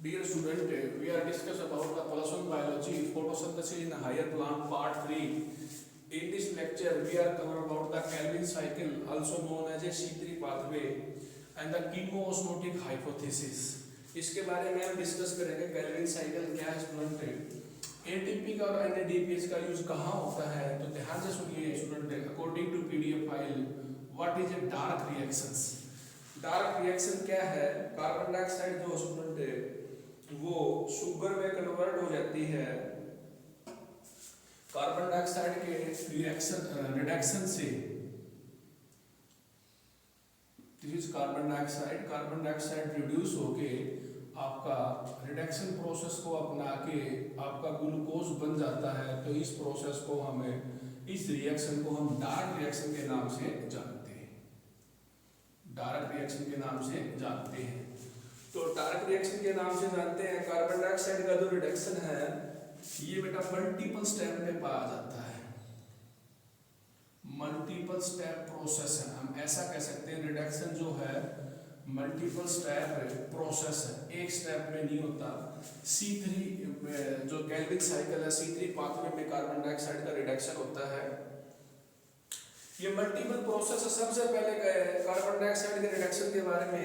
Dear student, we are discuss about the plus one biology photosynthesis in higher plant part 3. In this lecture, we are cover about the Calvin cycle, also known as a C3 pathway, and the chemoosmotic hypothesis. इसके बारे में हम discuss करेंगे Calvin cycle क्या है student, ATP का और एनएडीपीएस का यूज कहाँ होता है। तो ध्यान से सुनिए student, according to PDF file what is a dark reactions. Dark reaction क्या है? कार्बन डाइऑक्साइड जो स्टूडेंट है वो शुगर में कन्वर्ट हो जाती है कार्बन डाइऑक्साइड के रिडक्शन से। This is carbon dioxide reduce होके आपका रिडक्शन प्रोसेस को अपना के आपका ग्लूकोज बन जाता है। तो इस प्रोसेस को हमें, इस रिएक्शन को हम डार्क रिएक्शन के नाम से जानते हैं। डार्क रिएक्शन के नाम से जानते हैं। तो डार्क रिएक्शन के नाम से जानते हैं। कार्बन डाइऑक्साइड का जो रिडक्शन है ये बेटा मल्टीपल स्टेप में पाया जाता है। मल्टीपल स्टेप प्रोसेस है, हम ऐसा कह सकते हैं। रिडक्शन जो है मल्टीपल स्टेप प्रोसेस है, एक स्टेप में नहीं होता। C3 जो कैल्विन साइकिल है, C3 पाथवे में कार्बन डाइऑक्साइड का रिडक्शन होता है। ये मल्टीपल प्रोसेस है। सबसे पहले कार्बन डाइऑक्साइड के रिडक्शन के बारे में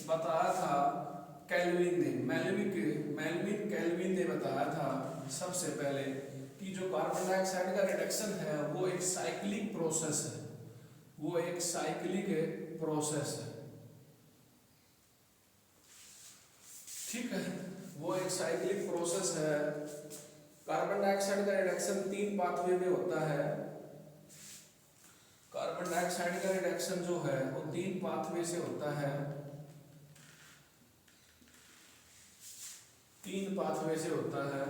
बताया था कैल्विन ने, मेल्विन कैल्विन ने बताया था सबसे पहले कि जो कार्बन डाइऑक्साइड का रिडक्शन है वो एक साइक्लिक प्रोसेस है। वो एक साइक्लिक प्रोसेस है, ठीक है। वो एक साइक्लिक प्रोसेस है। कार्बन डाइऑक्साइड का रिडक्शन 3 पाथवे में होता है। कार्बन डाइऑक्साइड का रिडक्शन जो है वो 3 पाथवे से होता है। 3 पाथवे से होता है।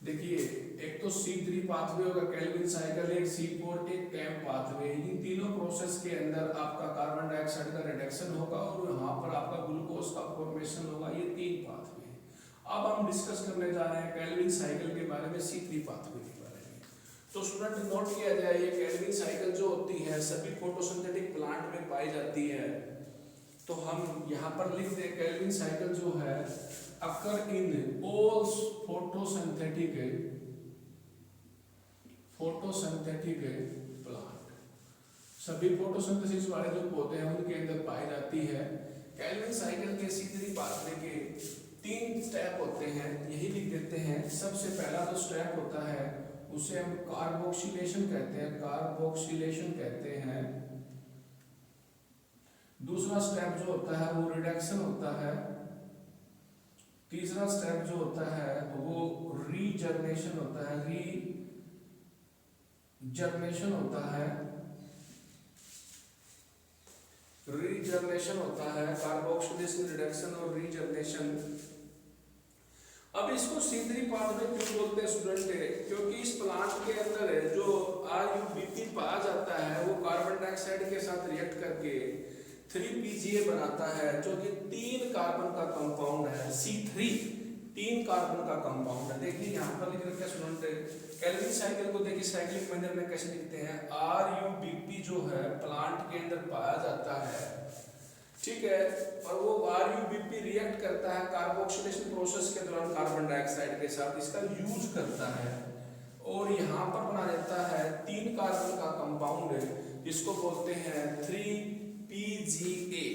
देखिए, एक तो C3 पाथवे होगा कैल्विन साइकिल, एक C4, एक कैम पाथवे। इन तीनों प्रोसेस के अंदर आपका कार्बन डाइऑक्साइड का रिडक्शन होगा और यहाँ पर आपका ग्लूकोज का फॉर्मेशन होगा। ये 3 पाथवे। अब हम डिस्कस करने जा रहे हैं कैल्विन साइकिल के बारे में, C3 पाथवे के बारे में। तो स्टूडेंट नोट किया जाए, ये कैल्विन साइकिल जो होती है सभी फोटोसिंथेटिक प्लांट में पाई जाती है। तो हम यहाँ पर लिख दें कैल्विन साइकिल जो है occur in all photosynthetic plant। सभी फोटोसिंथेसिस वाले जो पौधे हैं उनके अंदर पाई जाती है। कैल्विन साइकिल के C3 पाथवे के 3 स्टेप होते हैं, यही लिख देते हैं। सबसे पहला जो स्टेप होता है उसे हम कार्बोक्सिलेशन कहते हैं, कार्बोक्सिलेशन कहते हैं। दूसरा स्टेप जो होता है वो रिडक्शन होता है। तीसरा स्टेप जो होता है वो रीजर्नेशन होता है, रीजर्नेशन होता है, रीजर्नेशन होता है। कार्बोक्सिलेशन, रिडक्शन और रीजर्नेशन। अब इसको C3 पाथवे क्यों बोलते हैं स्टूडेंट? क्योंकि इस प्लांट के अंदर जो RuBP पाया जाता है वो कार्बन डाइऑक्साइड के साथ रिएक्ट करके 3PGA बनाता है, जो कि 3 कार्बन का कंपाउंड है। C3 3 कार्बन का कंपाउंड है। देखिए यहाँ पर लिख रखा है स्टूडेंट, कैल्विन साइकिल को देखिए साइक्लिक मैनर में कैसे लिखते हैं। RuBP जो है प्लांट के अंदर पाया जाता है, ठीक है। और वो RuBP रिएक्ट करता है कार्बोक्सिलेशन प्रोसेस के दौरान कार्बन डाइऑक्साइड के साथ, इसका यूज करता है और यहाँ पर बना देता है 3 कार्बन का कंपाउंड, जिसको बोलते हैं 3PGA।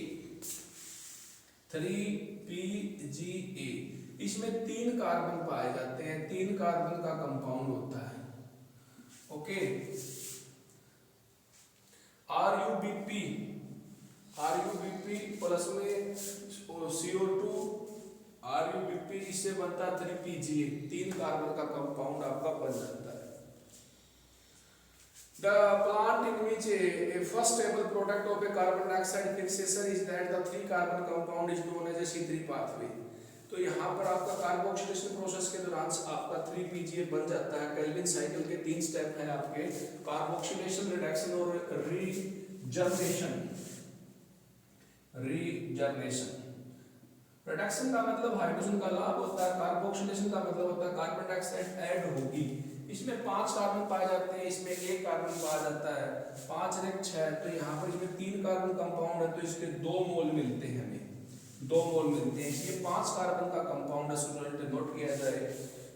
3PGA इसमें 3 कार्बन पाए जाते हैं, 3 कार्बन का कंपाउंड होता है। ओके, RuBP प्लस में CO2, RuBP इससे बनता है 3PGA, 3 कार्बन का कंपाउंड आपका बन जाता है। The plant in which a first stable product of a carbon dioxide fixation is that the 3 carbon compound is known as a C3 pathway। तो यहाँ पर आपका कार्बोक्सिलेशन प्रोसेस के दौरान आपका 3PGA बन जाता है। कैल्विन साइकिल के 3 स्टेप हैं आपके, कार्बोक्सिलेशन, रिडक्शन और रीजर्नेशन। रिडक्शन का मतलब हाइड्रोजन का लाभ होता है, कार्बोक्सिलेशन का मतलब होता है कार्बन डाइऑक्साइड ऐड होगी। इसमें 5 कार्बन पाए जाते हैं, इसमें 1 कार्बन पाया जाता है। 5 और 1 6, तो यहाँ पर इसमें 3 कार्बन कंपाउंड है तो इसके 2 मोल मिलते हैं हमें। 2 मोल मिलते हैं। ये 5 कार्बन का कंपाउंड है स्टूडेंट, नोट किया जाए।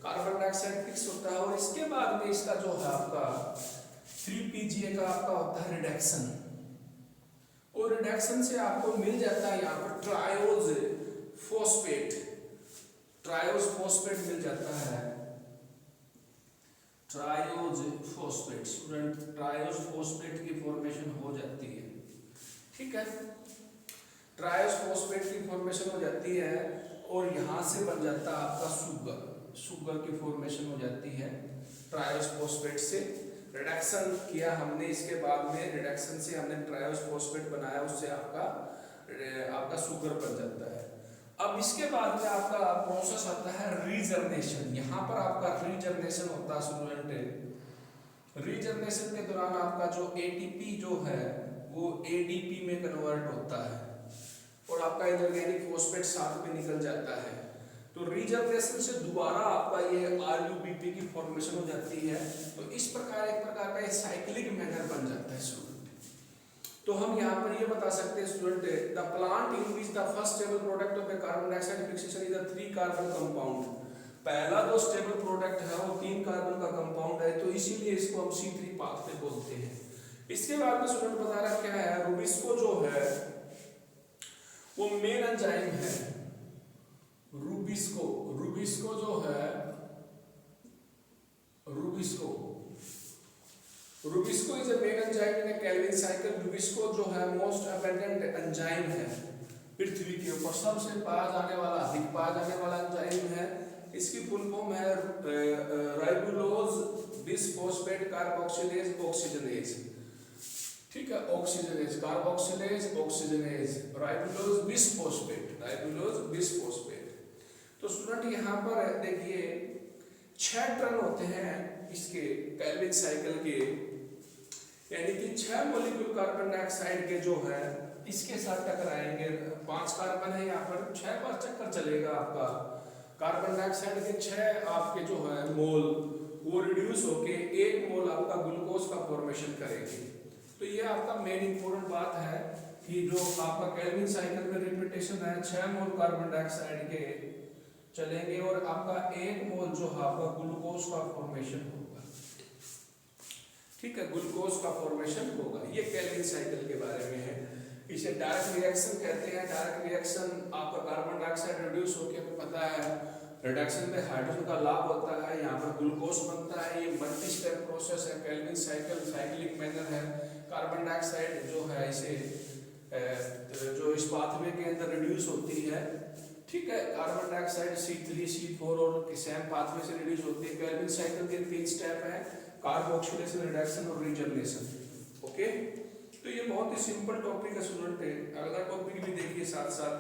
कार्बन डाइऑक्साइड फिक्स होता है और इसके बाद में इसका जो है आपका 3PGA का आपका होता है रिडक्शन, और रिडक्शन से आपको मिल जाता है यहाँ पर ट्रायोज फोस्फेट, ट्रायोज फोस्फेट मिल जाता है, triose phosphate student, triose phosphate की फॉर्मेशन हो जाती है। ठीक है, ट्रायोज फोस्फेट की फॉर्मेशन हो जाती है और यहाँ से बन जाता है आपका शुगर, शुगर की फॉर्मेशन हो जाती है ट्रायोज फोस्फेट से। रिडक्शन किया हमने, इसके बाद में रिडक्शन से हमने ट्रायोज फोस्फेट बनाया, उससे आपका शुगर बन जाता है। अब इसके बाद में आपका प्रोसेस आता है रीजर्नेशन। यहाँ पर आपका रीजर्नेशन होता है स्टूडेंट। रीजर्नेशन के दौरान आपका जो एटीपी जो है वो एडीपी में कन्वर्ट होता है और आपका इनऑर्गेनिक फॉस्फेट साथ में निकल जाता है। तो रीजर्नेशन से दोबारा आपका ये आरयूबीपी की फॉर्मेशन हो जाती है। तो इस प्रकार एक प्रकार का साइक्लिक मैनर बन जाता है स्टूडेंट। तो हम यहाँ पर ये बता सकते हैं student, the plant in which the first stable product of A carbon dioxide fixation is a 3 carbon compound. पहला जो स्टेबल प्रोडक्ट है वो 3 कार्बन का कंपाउंड है, तो इसीलिए इसको हम C3 पाथवे बोलते हैं। इसके बाद में स्टूडेंट बता रहा क्या है, रूबिस्को जो है वो मेन एंजाइम है। रूबिस्को, रूबिस्को जो है, rubisco, rubisco is a main enzyme in Calvin cycle. Rubisco जो है मोस्ट अबंडेंट एंजाइम है पृथ्वी के ऊपर, सबसे पाया जाने वाला, अधिक पाया जाने वाला एंजाइम है। इसकी फुल फॉर्म है राइबोलोज बिसफॉस्फेट कार्बोक्सिलेज ऑक्सीजनेज। ठीक है, oxygenase, carboxylase oxygenase, राइबोलोज bisphosphate, राइबोलोज bisphosphate. तो स्टूडेंट यहाँ पर देखिए 6 टर्न होते हैं इसके केल्विन साइकिल के, यानी कि 6 मॉलिक्यूल कार्बन डाइऑक्साइड के जो है इसके साथ टकराएंगे। 5 कार्बन है यहाँ पर, 6 बार चक्कर चलेगा आपका। कार्बन डाइऑक्साइड के 6 आपके जो है मोल वो रिड्यूस होके 1 मोल आपका ग्लूकोज का फॉर्मेशन करेंगे। तो ये आपका मेन इंपॉर्टेंट बात है कि जो आपका केल्विन साइकिल में रिपीटेशन है, 6 मोल कार्बन डाइऑक्साइड के चलेंगे और आपका 1 मोल जो है आपका ग्लूकोज का फॉर्मेशन होगा। ठीक है, ग्लूकोज का फॉर्मेशन होगा। ये केल्विन साइकिल के बारे में है। इसे डायरेक्ट रिएक्शन कहते हैं। डायरेक्ट रिएक्शन आपका कार्बन डाइऑक्साइड रिड्यूस होकर, हमें पता है रिडक्शन में हाइड्रोजन का लाभ होता है, यहाँ पर ग्लूकोज बनता है। ये मल्टी स्टेप प्रोसेस है, केल्विन साइकिल साइक्लिक मैनर है। कार्बन डाइऑक्साइड जो है इसे जो इस पाथवे के अंदर रिड्यूस होती है। ठीक है, कार्बन डाइऑक्साइड C3 C4 और सेम पाथवे से रिड्यूस होती है। केल्विन साइकिल के 3 स्टेप हैं, कार्बोक्सिलेशन, रिडक्शन और रीजर्नेशन। ओके, तो ये बहुत ही सिंपल टॉपिक है स्टूडेंट है। अगला टॉपिक भी देखिए साथ साथ,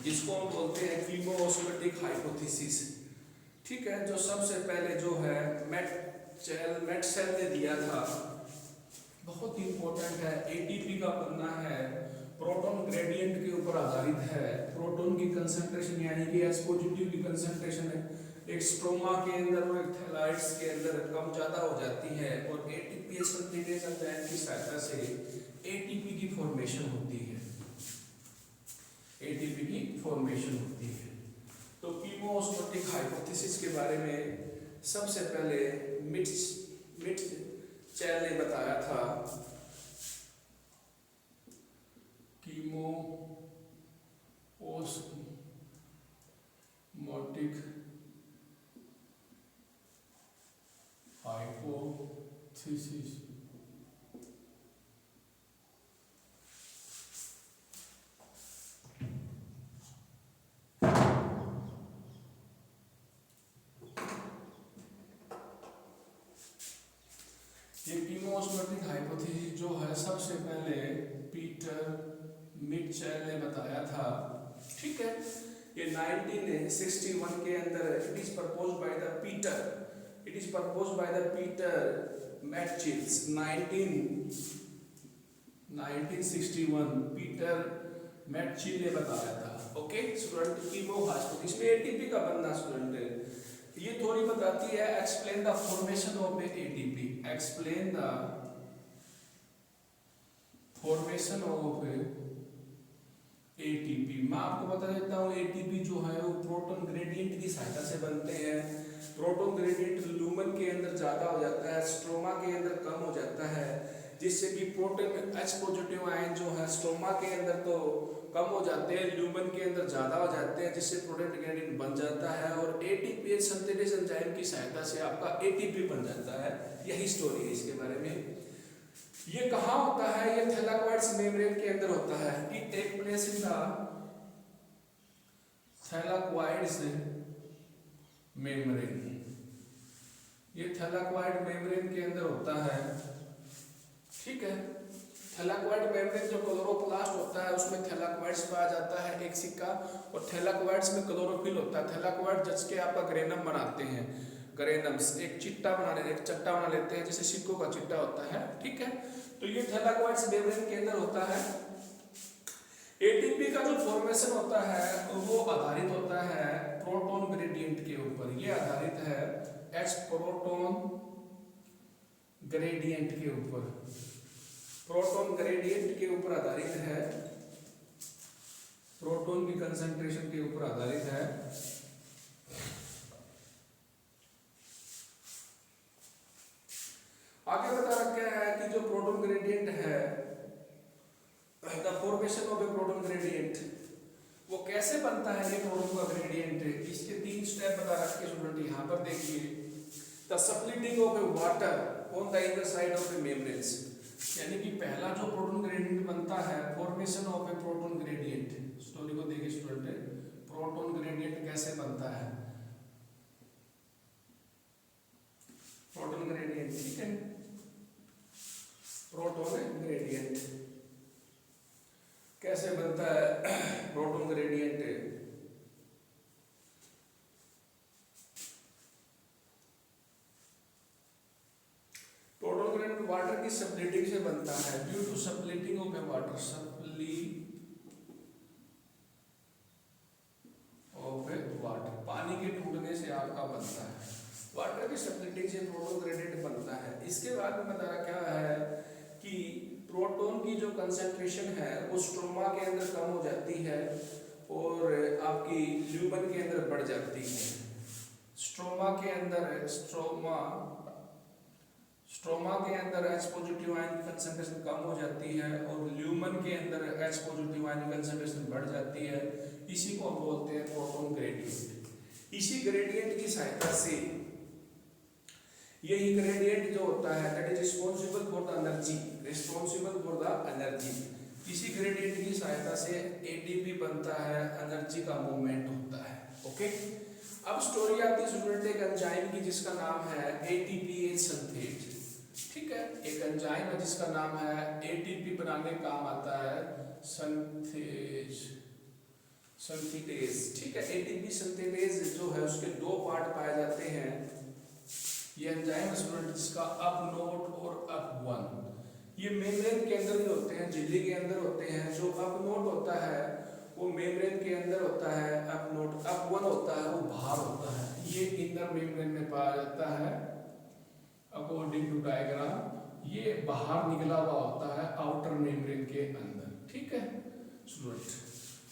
जिसको हम बोलते हैं कीमोस्मैटिक हाइपोथेसिस। ठीक है, जो सबसे पहले जो है मेटसेल ने दिया था, बहुत इंपॉर्टेंट है। एटीपी का बनना है, प्रोटॉन ग्रेडियंट के ऊपर आधारित है। प्रोटॉन की कंसंट्रेशन यानी कि H पॉजिटिव की कंसंट्रेशन है एक स्ट्रोमा के अंदर और एक थैलाइड्स के अंदर कम ज्यादा हो जाती है और एटीपी सिंथेज एंजाइम की सहायता से एटीपी की फॉर्मेशन होती है, एटीपी की फॉर्मेशन होती है। तो कीमोस्मैटिक हाइपोथेसिस के बारे में सबसे पहले मिटचेल ने बताया था। कीमोस्मैटिक हाइपोथेसिस ये कीमोस्मैटिक हाइपोथेसिस जो है सबसे पहले पीटर मिटचेल ने बताया था। ठीक है, ये 1961 के अंदर it is proposed by the Peter, it is proposed by the Peter Mitchell's. 1961 Peter Mitchell ने बताया था। ओके स्टूडेंट, कीमो हाइपोथेसिस में एटीपी का बनना स्टूडेंट ये थोड़ी बताती है। Explain the formation of ATP, explain the formation of ATP. मैं आपको बता देता हूँ एटीपी जो है वो प्रोटॉन ग्रेडियंट की सहायता से बनते हैं। प्रोटॉन ग्रेडियंट ल्यूमन के अंदर ज्यादा हो जाता है, स्ट्रोमा के अंदर कम हो जाता है, जिससे कि प्रोटॉन H पॉजिटिव आयन जो है स्ट्रोमा के अंदर तो कम हो जाते हैं, ल्यूमन के अंदर ज्यादा हो जाते हैं, जिससे प्रोटॉन ग्रेडियंट बन जाता है और एटीपी सिंथेटिक एंजाइम की सहायता से आपका एटीपी बन जाता है। यही स्टोरी है इसके बारे में। ये कहाँ होता है? ये थैलाकोइड्स मेम्ब्रेन के अंदर होता है। It take place in the thylakoids membrane. ये थैलाकोइड मेम्ब्रेन के अंदर होता है, ठीक है। थैलाकोइड मेम्ब्रेन जो क्लोरोप्लास्ट होता है उसमें थैलाकोइड्स पाया जाता है एक सिक्का, और थैलाकोइड्स में क्लोरोफिल होता है। थैलाकोइड जच के आपका ग्रेनम बनाते हैं, ग्रेनम्स एक चिट्टा एक चट्टा बना लेते हैं जैसे सिक्कों का चिट्टा होता है, ठीक है। तो ये थैलाकोइड्स मेम्ब्रेन के अंदर होता है। एटीपी का जो फॉर्मेशन होता है वो आधारित होता है प्रोटॉन ग्रेडियंट के ऊपर। ये आधारित है H प्रोटॉन ग्रेडियंट के ऊपर, प्रोटॉन ग्रेडियंट के ऊपर आधारित है, प्रोटॉन की कंसंट्रेशन के ऊपर आधारित है। आगे बता रखा है कि जो प्रोटॉन ग्रेडियंट है, the formation of A proton gradient, वो कैसे बनता है ये प्रोटॉन का ग्रेडियंट। इसके 3 स्टेप बता रखे स्टूडेंट, यहाँ पर देखिए। The splitting of a water on the inner side of A membranes, यानी कि पहला जो प्रोटॉन ग्रेडियंट बनता है, formation of A proton gradient. Story को देखिए स्टूडेंट, प्रोटॉन ग्रेडियंट कैसे बनता है। प्रोटॉन ग्रेडियंट, ठीक है, प्रोटॉन ग्रेडियंट कैसे बनता है। प्रोटॉन ग्रेडियंट वाटर की सप्लिटिंग से बनता है। Due to splitting of a water, of a water, पानी के टूटने से आपका बनता है। वाटर की सप्लिटिंग से प्रोटॉन ग्रेडियंट बनता है। इसके बाद में बता रखा है कि प्रोटॉन की जो कंसंट्रेशन है वो स्ट्रोमा के अंदर कम हो जाती है और आपकी ल्यूमन के अंदर बढ़ जाती है। स्ट्रोमा के अंदर स्ट्रोमा के अंदर H पॉजिटिव आयन की कंसंट्रेशन कम हो जाती है और ल्यूमन के अंदर H पॉजिटिव आयन की कंसंट्रेशन बढ़ जाती है। इसी को हम बोलते हैं प्रोटॉन ग्रेडियंट। इसी ग्रेडियंट की सहायता से, यही ग्रेडियंट जो होता है that is responsible for the energy, responsible for the energy. इसी ग्रेडियंट की सहायता से एटीपी बनता है, एनर्जी का मूवमेंट होता है। ओके, अब स्टोरी आती है स्टूडेंट एक एंजाइम की जिसका नाम है एटीपीएज सिंथेज, ठीक है। एक एंजाइम है जिसका नाम है एटीपी बनाने का काम आता है सिंथेटेज, ठीक है। एटीपी सिंथेटेज जो है उसके 2 पार्ट पाए जाते हैं। ये एंजाइम स्टूडेंट जिसका अप नोड और अप वन, ये मेम्ब्रेन के अंदर ही होते हैं, झिल्ली के अंदर होते हैं। जो अप नोड होता है वो मेम्ब्रेन के अंदर होता है, अप नोड, अप वन होता है वो बाहर होता है। ये इनर मेम्ब्रेन में पाया जाता है अकॉर्डिंग टू डायग्राम। ये बाहर निकला हुआ होता है आउटर मेम्ब्रेन के अंदर, ठीक है स्टूडेंट।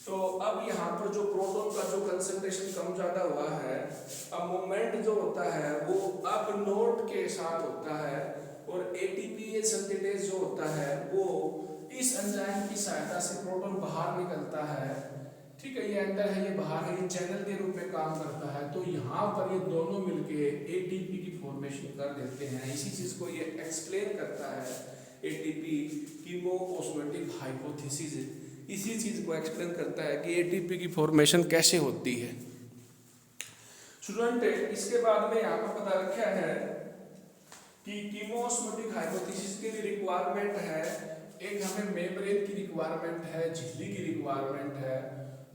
तो अब यहाँ पर जो प्रोटॉन का जो कंसंट्रेशन कम ज्यादा हुआ है, अब मूवमेंट जो होता है वो अप नोड के साथ होता है और एटीपी सिंथेटेज जो होता है वो इस एंजाइम की सहायता से प्रोटॉन बाहर निकलता है, ठीक है। ये अंदर है, ये बाहर है, ये चैनल के रूप में काम करता है। तो यहाँ पर ये दोनों मिलके एटीपी की फॉर्मेशन कर देते हैं। इसी चीज को ये एक्सप्लेन करता है एटीपी कीमोओस्मोटिक हाइपोथेसिस, इसी चीज को एक्सप्लेन करता है कि एटीपी की फॉर्मेशन कैसे होती है स्टूडेंट। इसके बाद में यहाँ पर पता रखा है कि कीमोओस्मोटिक हाइपोथेसिस के लिए रिक्वायरमेंट है, एक हमें मेम्ब्रेन की रिक्वायरमेंट है, झिल्ली की रिक्वायरमेंट है,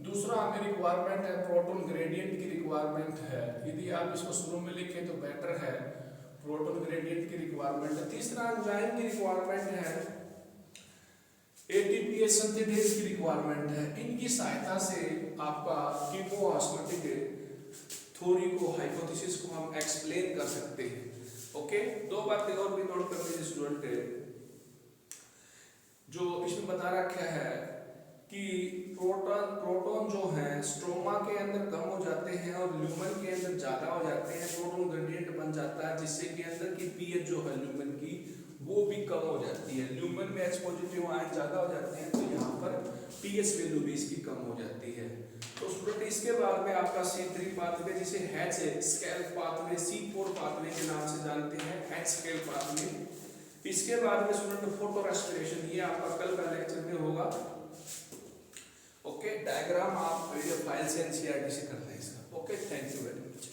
दूसरा हमें रिक्वायरमेंट है प्रोटॉन ग्रेडियंट की रिक्वायरमेंट है। यदि आप इसको शुरू में लिखें तो बेटर है, प्रोटॉन ग्रेडियंट की रिक्वायरमेंट है। तीसरा एंजाइम की रिक्वायरमेंट है, एटीपी सिंथेटेज की रिक्वायरमेंट है। इनकी सहायता से आपका कीमोओस्मोटिक थ्योरी को, हाइपोथेसिस को हम एक्सप्लेन कर सकते हैं। ओके, 2 बातें और भी नोट कर लीजिए स्टूडेंट। जो इसमें बता रखा है कि प्रोटॉन जो हैं स्ट्रोमा के अंदर कम हो जाते हैं और ल्यूमन के अंदर ज़्यादा हो जाते हैं, प्रोटॉन ग्रेडियंट बन जाता है जिससे कि अंदर की पीएच जो है ल्यूमन की वो भी कम हो जाती है। ल्यूमन में H पॉजिटिव आयन ज़्यादा हो जाते हैं तो यहाँ पर पीएच वैल्यू भी इसकी कम हो जाती है। तो स्टूडेंट इसके बाद में आपका C3 पाथवे जिसे H scale pathway C4 pathway के नाम से जानते हैं, H स्केल पाथवे। इसके बाद में स्टूडेंट फोटो रेस्पिरेशन, ये आपका कल का लेक्चर में होगा। ओके, डायग्राम आप पीडीएफ फाइल से एनसीईआरटी से कर लें इसका। Okay, thank you very much.